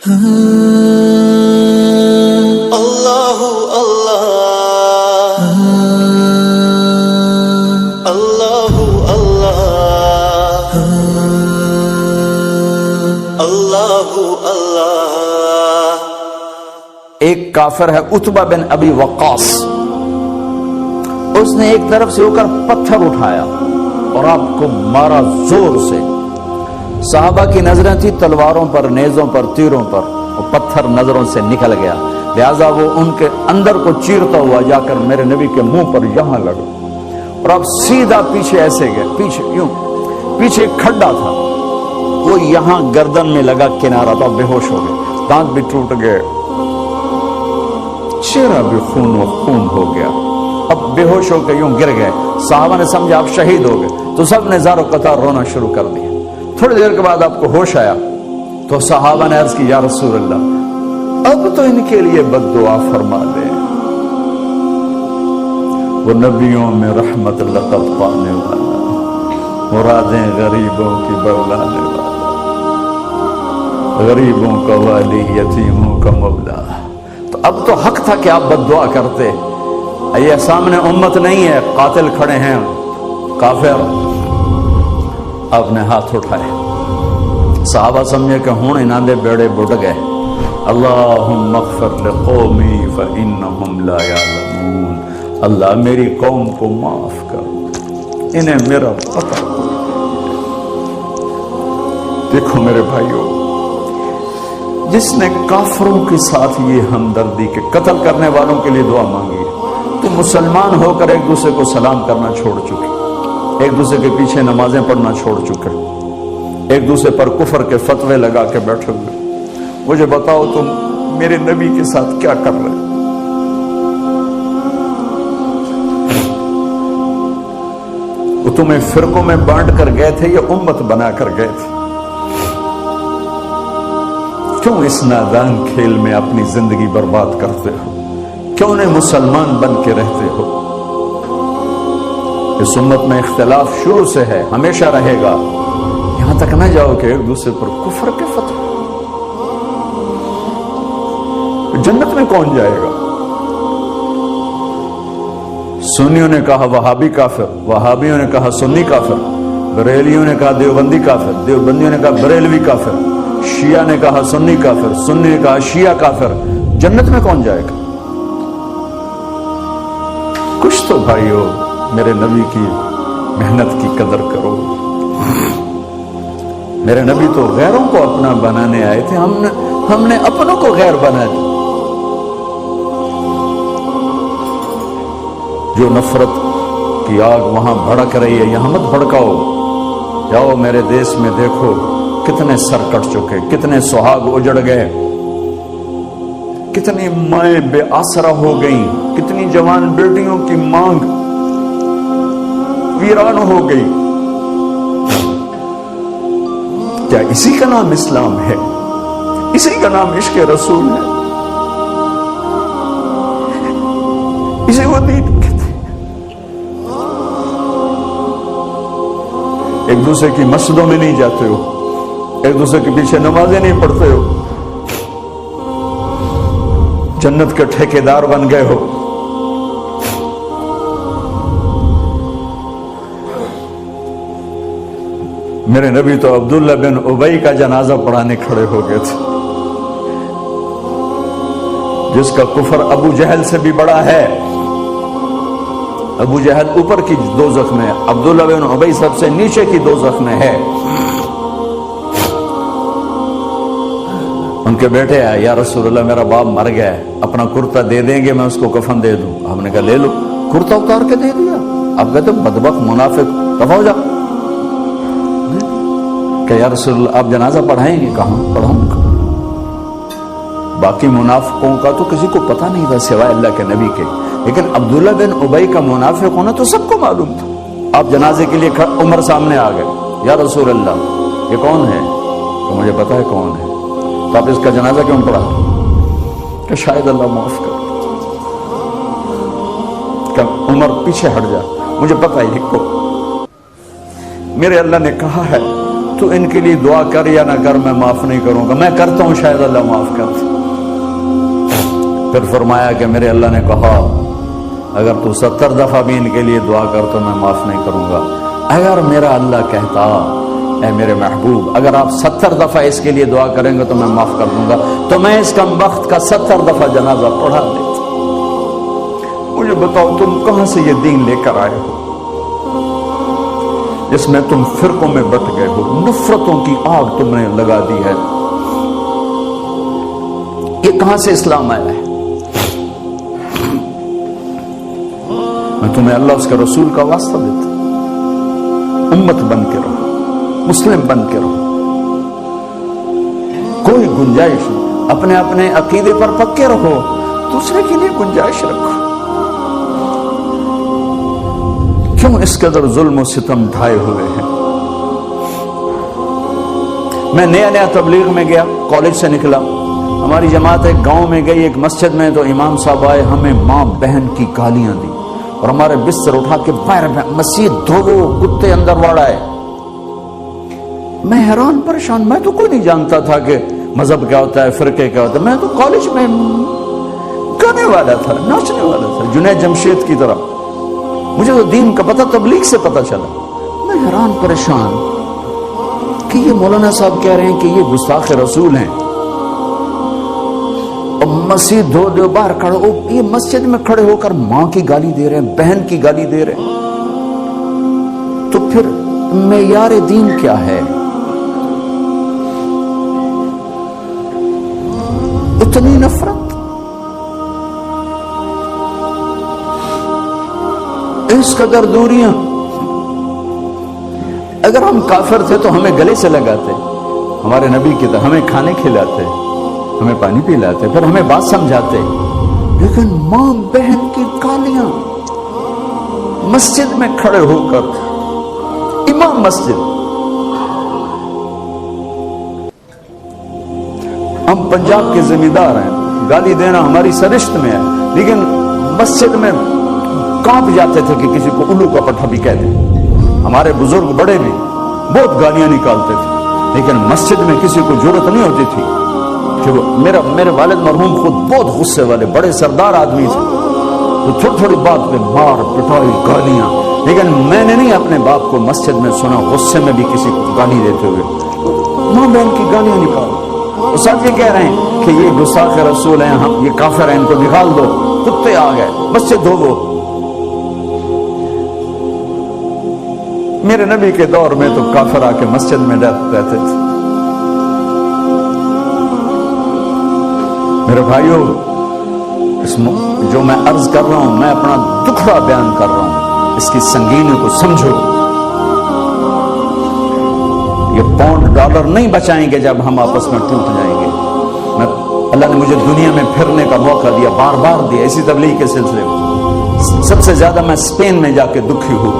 اللہ اللہ اللہ اللہ اللہ اللہ۔ ایک کافر ہے عتبہ بن ابی وقاص، اس نے ایک طرف سے ہو کر پتھر اٹھایا اور آپ کو مارا زور سے۔ صحابہ کی نظریں تھی تلواروں پر، نیزوں پر، تیروں پر، وہ پتھر نظروں سے نکل گیا، لہذا وہ ان کے اندر کو چیرتا ہوا جا کر میرے نبی کے منہ پر یہاں لگا، اور اب سیدھا پیچھے ایسے گئے، پیچھے یوں، پیچھے ایک کھڈا تھا، وہ یہاں گردن میں لگا، کنارہ تھا، بے ہوش ہو گئے، دانت بھی ٹوٹ گئے، چہرہ بھی خون و خون ہو گیا، اب بے ہوش ہو کے یوں گر گئے۔ صحابہ نے سمجھا آپ شہید ہو گئے، تو سب نے زار و قطار رونا شروع کر دیا۔ تھوڑی دیر کے بعد آپ کو ہوش آیا تو صحابہ نے عرض کی یا رسول اللہ اب تو ان کے لیے بد دعا فرما دیں، وہ نبیوں میں رحمت لقب پانے والا، مرادیں غریبوں کی بولانے والا، غریبوں کا والی، یتیموں کا مولا۔ تو اب تو حق تھا کہ آپ بد دعا کرتے۔ یہ سامنے امت نہیں ہے، قاتل کھڑے ہیں، کافر۔ آپ نے ہاتھ اٹھائے، صحابہ سمجھے کہ ہوں انہاں دے بیڑے بڑھ گئے۔ اللہم اغفر لقومی فإنہم لا یعلمون، اللہ میری قوم کو معاف کر، انہیں میرا پتہ۔ دیکھو میرے بھائیو، جس نے کافروں کے ساتھ یہ ہمدردی کے قتل کرنے والوں کے لیے دعا مانگی، تو مسلمان ہو کر ایک دوسرے کو سلام کرنا چھوڑ چکے، ایک دوسرے کے پیچھے نمازیں پڑھنا چھوڑ چکے، ایک دوسرے پر کفر کے فتوے لگا کے بیٹھے ہوئے۔ مجھے بتاؤ تم میرے نبی کے ساتھ کیا کر رہے؟ وہ تمہیں فرقوں میں بانٹ کر گئے تھے یا امت بنا کر گئے تھے؟ کیوں اس نادان کھیل میں اپنی زندگی برباد کرتے ہو؟ کیوں انہیں مسلمان بن کے رہتے ہو؟ اس امت میں اختلاف شروع سے ہے، ہمیشہ رہے گا، یہاں تک نہ جاؤ کہ ایک دوسرے پر کفر کے فتوے۔ جنت میں کون جائے گا؟ سنیوں نے کہا وہابی کافر، وہابیوں نے کہا سنی کافر، بریلیوں نے کہا دیوبندی کافر، دیوبندیوں نے کہا بریلوی کافر، شیعہ نے کہا سنی کافر، سنی نے کہا شیعہ کافر۔ جنت میں کون جائے گا؟ کچھ تو بھائیو میرے نبی کی محنت کی قدر کرو۔ میرے نبی تو غیروں کو اپنا بنانے آئے تھے، ہم نے اپنوں کو غیر بنا دیا۔ جو نفرت کی آگ وہاں بھڑک رہی ہے، یہاں مت بھڑکاؤ۔ جاؤ میرے دیس میں دیکھو کتنے سر کٹ چکے، کتنے سہاگ اجڑ گئے، کتنی مائیں بے آسرا ہو گئیں، کتنی جوان بیٹیوں کی مانگ ویران ہو گئی۔ کیا اسی کا نام اسلام ہے؟ اسی کا نام عشق رسول ہے؟ اسے وہ دین کہتے ہیں۔ ایک دوسرے کی مسجدوں میں نہیں جاتے ہو، ایک دوسرے کے پیچھے نمازیں نہیں پڑھتے ہو، جنت کے ٹھیکیدار بن گئے ہو۔ میرے نبی تو عبداللہ بن ابی کا جنازہ پڑھانے کھڑے ہو گئے تھے، جس کا کفر ابو جہل سے بھی بڑا ہے۔ ابو جہل اوپر کی دوزخ میں، عبداللہ بن ابی سب سے نیچے کی دوزخ میں ہے۔ ان کے بیٹے آئے، یا رسول اللہ میرا باپ مر گیا ہے، اپنا کرتا دے دیں گے، میں اس کو کفن دے دوں۔ ہم نے کہا لے لو، کرتا اتار کے دے دیا۔ اب کہتے بدبخت منافق، دفع ہو جا۔ کہ یا رسول اللہ آپ جنازہ پڑھائیں گے؟ کہاں پڑھاؤں گا؟ باقی منافقوں کا تو کسی کو پتہ نہیں تھا سوائے اللہ کے نبی کے، لیکن عبداللہ بن ابی کا منافق ہونا تو سب کو معلوم تھا۔ آپ جنازے کے لیے عمر سامنے آ گئے، یا رسول اللہ یہ کون ہے؟ تو مجھے پتا ہے کون ہے، تو آپ اس کا جنازہ کیوں پڑھا؟ کہ شاید اللہ معاف کر۔ کہ عمر پیچھے ہٹ جا، مجھے پتا ہے کو میرے اللہ نے کہا ہے تو ان کے لیے دعا کر یا نہ کر، میں معاف نہیں کروں گا، میں کرتا ہوں شاید اللہ معاف کر دے۔ پھر فرمایا کہ میرے اللہ نے کہا اگر تو 70 دفعہ بھی ان کے لیے دعا کر تو میں معاف نہیں کروں گا۔ اگر میرا اللہ کہتا اے میرے محبوب اگر آپ 70 دفعہ اس کے لیے دعا کریں گے تو میں معاف کر دوں گا، تو میں اس کم وقت کا 70 دفعہ جنازہ پڑھا دیتا۔ مجھے بتاؤ تم کہاں سے یہ دین لے کر آئے ہو جس میں تم فرقوں میں بٹ گئے ہو، نفرتوں کی آگ تم نے لگا دی ہے، یہ کہاں سے اسلام آیا ہے؟ میں تمہیں اللہ اس کے رسول کا واسطہ دیتا، امت بن کے رہو، مسلم بن کے رہو، کوئی گنجائش نہیں، اپنے اپنے عقیدے پر پکے رہو، دوسرے کے لیے گنجائش رکھو۔ کیوں اس قدر ظلم و ستم ڈھائے ہوئے ہیں؟ میں نیا تبلیغ میں گیا، کالج سے نکلا، ہماری جماعت ایک گاؤں میں گئی، ایک مسجد میں، تو امام صاحب آئے، ہمیں ماں بہن کی گالیاں دی اور ہمارے بستر اٹھا کے باہر مسجد دھوو، کتے اندر واڑائے۔ میں حیران پریشان، میں تو کوئی نہیں جانتا تھا کہ مذہب کیا ہوتا ہے، فرقے کیا ہوتا ہے، میں تو کالج میں گانے والا تھا، ناچنے والا تھا، جنید جمشید کی طرح، مجھے تو دین کا پتہ تبلیغ سے پتہ چلا۔ میں حیران پریشان کہ یہ مولانا صاحب کہہ رہے ہیں کہ یہ گستاخ رسول ہیں، اور مسجد دھو باہر کھڑے ہو، یہ مسجد میں کھڑے ہو کر ماں کی گالی دے رہے ہیں، بہن کی گالی دے رہے ہیں، تو پھر معیار دین کیا ہے؟ اتنی نفرت، اس قدر دوریاں۔ اگر ہم کافر تھے تو ہمیں گلے سے لگاتے، ہمارے نبی کی طرح ہمیں کھانے کھلاتے، ہمیں پانی پلاتے، پھر ہمیں بات سمجھاتے، لیکن ماں بہن کی گالیاں، مسجد میں کھڑے ہو کر، امام مسجد۔ ہم پنجاب کے زمیندار ہیں، گالی دینا ہماری سرشت میں ہے، لیکن مسجد میں کانپ جاتے تھے کہ کسی کو الو کا پٹھا بھی کہہ دیں۔ ہمارے بزرگ بڑے بھی بہت گالیاں نکالتے تھے، لیکن مسجد میں کسی کو ضرورت نہیں ہوتی تھی کہ میرے والد مرحوم خود بہت غصے والے بڑے سردار آدمی تھے، تو تھوڑی تھوڑی بات پہ مار پٹائی گالیاں، لیکن میں نے نہیں اپنے باپ کو مسجد میں سنا غصے میں بھی کسی کو گالی دیتے ہوئے ماں بہن کی گالیاں نکال۔ وہ سب یہ کہہ رہے ہیں کہ یہ گستاخ رسول ہیں، ہم یہ کافر ہیں، ان کو نکال دو، کتے آ گئے، مسجد دھو۔ میرے نبی کے دور میں تو کافر آ کے مسجد میں رہتے تھے۔ میرے بھائیوں، جو میں عرض کر رہا ہوں، میں اپنا دکھڑا بیان کر رہا ہوں، اس کی سنگینی کو سمجھو۔ یہ پاؤنڈ ڈالر نہیں بچائیں گے جب ہم آپس میں ٹوٹ جائیں گے۔ اللہ نے مجھے دنیا میں پھرنے کا موقع دیا، بار بار دیا، اسی تبلیغ کے سلسلے میں۔ سب سے زیادہ میں اسپین میں جا کے دکھی ہوا،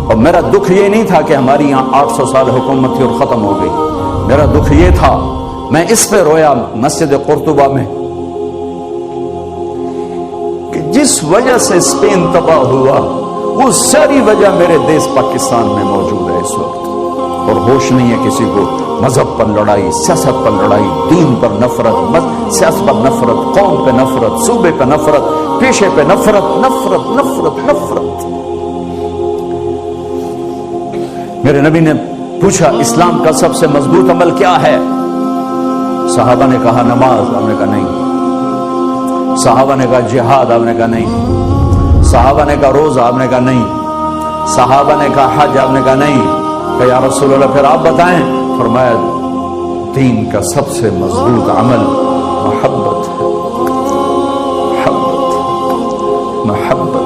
اور میرا دکھ یہ نہیں تھا کہ ہماری یہاں 800 سال حکومت تھی اور ختم ہو گئی، میرا دکھ یہ تھا، میں اس پہ رویا مسجد قرطبہ میں کہ جس وجہ سے اسپین تباہ ہوا وہ ساری وجہ میرے دیس پاکستان میں موجود ہے اس وقت، اور ہوش نہیں ہے کسی کو۔ مذہب پر لڑائی، سیاست پر لڑائی، دین پر نفرت، سیاست پر نفرت، قوم پہ نفرت، صوبے پہ نفرت، پیشے پہ نفرت، نفرت نفرت نفرت۔ میرے نبی نے پوچھا اسلام کا سب سے مضبوط عمل کیا ہے؟ صحابہ نے کہا نماز، آپ نے کہا نہیں۔ صحابہ نے کہا جہاد، آپ نے کہا نہیں۔ صحابہ نے کہا روزہ، آپ نے کہا نہیں۔ صحابہ نے کہا حج، آپ نے کہا نہیں۔ کہ یا رسول اللہ پھر آپ بتائیں؟ فرمایا دین کا سب سے مضبوط عمل محبت ہے، محبت، محبت۔